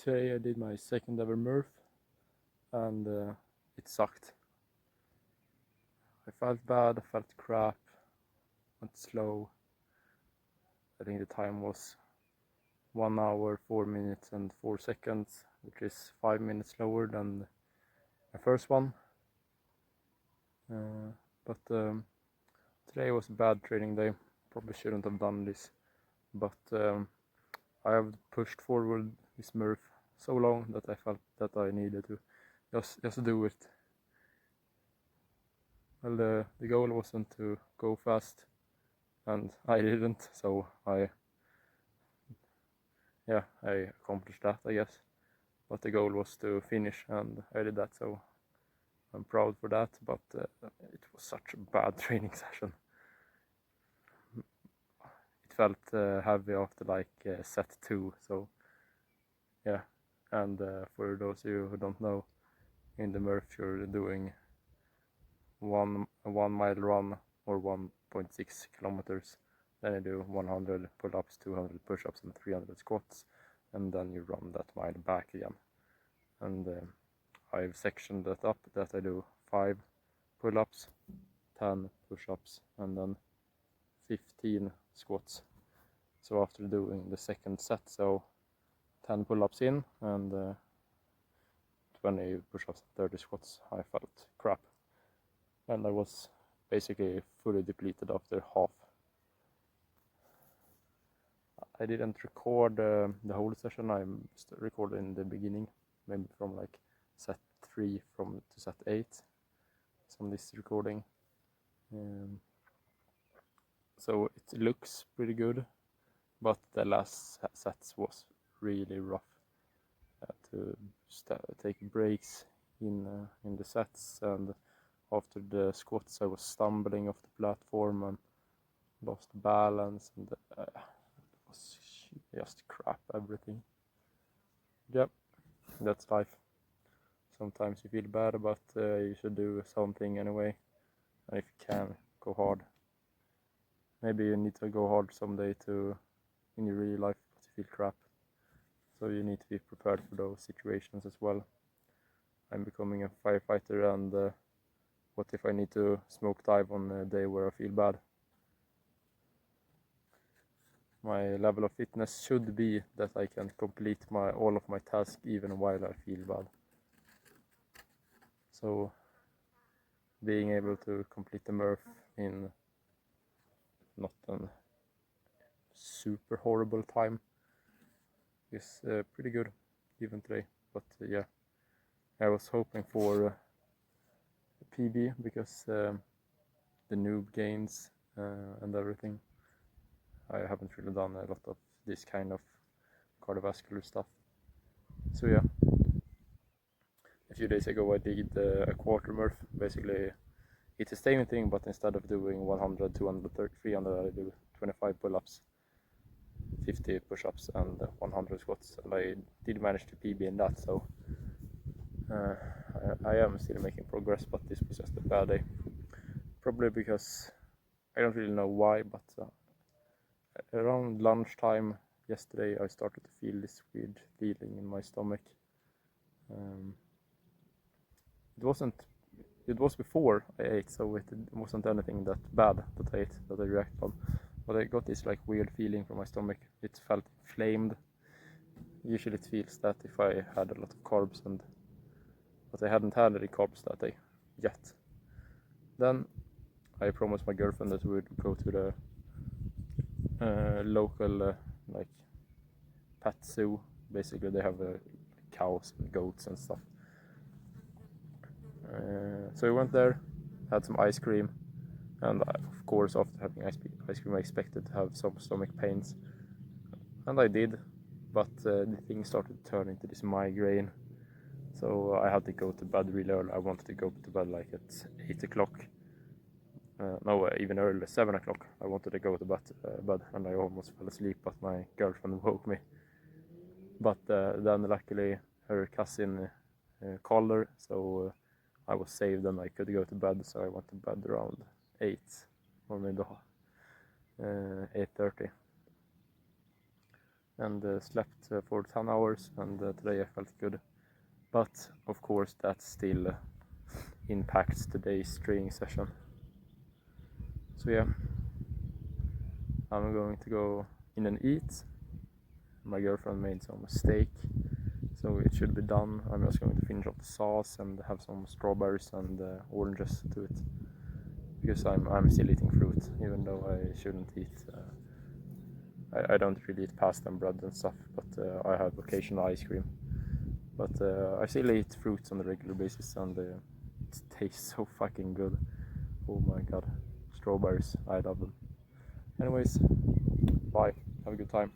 Today I did my second ever MURPH and it sucked. I felt bad, I felt crap, went slow. I think the time was 1 hour, 4 minutes and 4 seconds, which is 5 minutes slower than my first one. But today was a bad training day, probably shouldn't have done this, but I have pushed forward this MURPH so long that I felt that I needed to just do it. Well, the goal wasn't to go fast, and I didn't, so I accomplished that, I guess. But the goal was to finish, and I did that, so I'm proud for that. But it was such a bad training session. It felt heavy after like set 2, so yeah. And for those of you who don't know, in the MURPH you're doing a 1 mile run or 1.6 kilometers. Then you do 100 pull-ups, 200 push-ups and 300 squats, and then you run that mile back again. And I've sectioned that up, that I do 5 pull-ups, 10 push-ups and then 15 squats. So after doing the second set, so 10 pull-ups in and 20 push-ups and 30 squats, I felt crap. And I was basically fully depleted after half. I didn't record the whole session. I recorded in the beginning, maybe from like set 3 to set 8. Some this recording. So it looks pretty good, but the last sets was really rough. To take breaks in the sets, and after the squats I was stumbling off the platform and lost balance, and it was just crap, everything. Yep, that's life. Sometimes you feel bad, but you should do something anyway, and if you can, go hard. Maybe you need to go hard someday in your real life, but you feel crap. So you need to be prepared for those situations as well. I'm becoming a firefighter, and what if I need to smoke dive on a day where I feel bad? My level of fitness should be that I can complete all of my tasks even while I feel bad. So being able to complete the MURPH in not a super horrible time is pretty good even today. But yeah, I was hoping for PB because the noob gains and everything. I haven't really done a lot of this kind of cardiovascular stuff. So yeah, a few days ago I did a quarter MURPH. Basically it's the same thing, but instead of doing 100, 200, 300 I do 25 pull-ups, 50 push-ups and 100 squats, and I did manage to PB in that, so I am still making progress, but this was just a bad day. Probably because I don't really know why, but around lunchtime yesterday I started to feel this weird feeling in my stomach. It was before I ate, so it wasn't anything that bad that I ate that I reacted on. But I got this like weird feeling from my stomach. It felt inflamed. Usually it feels that if I had a lot of carbs, but I hadn't had any carbs that day yet. Then I promised my girlfriend that we would go to the local like pet zoo. Basically they have cows and goats and stuff. So we went there, had some ice cream, and of course after having ice cream I expected to have some stomach pains, and I did, but the thing started to turn into this migraine, so I had to go to bed really early. I wanted to go to bed like at 8 o'clock, no, even earlier, 7 o'clock. I wanted to go to bed, and I almost fell asleep, but my girlfriend woke me. But then luckily her cousin called her, so I was saved and I could go to bed, so I went to bed around 8 or maybe 8:30. and slept for 10 hours, and today I felt good. But of course that still impacts today's training session. So yeah, I'm going to go in and eat. My girlfriend made some steak, so it should be done. I'm just going to finish off the sauce and have some strawberries and oranges to it, because I'm still eating fruit, even though I shouldn't eat. I don't really eat pasta and bread and stuff, but I have occasional ice cream. But I still eat fruits on a regular basis, and it tastes so fucking good. Oh my god, strawberries, I love them. Anyways, bye, have a good time.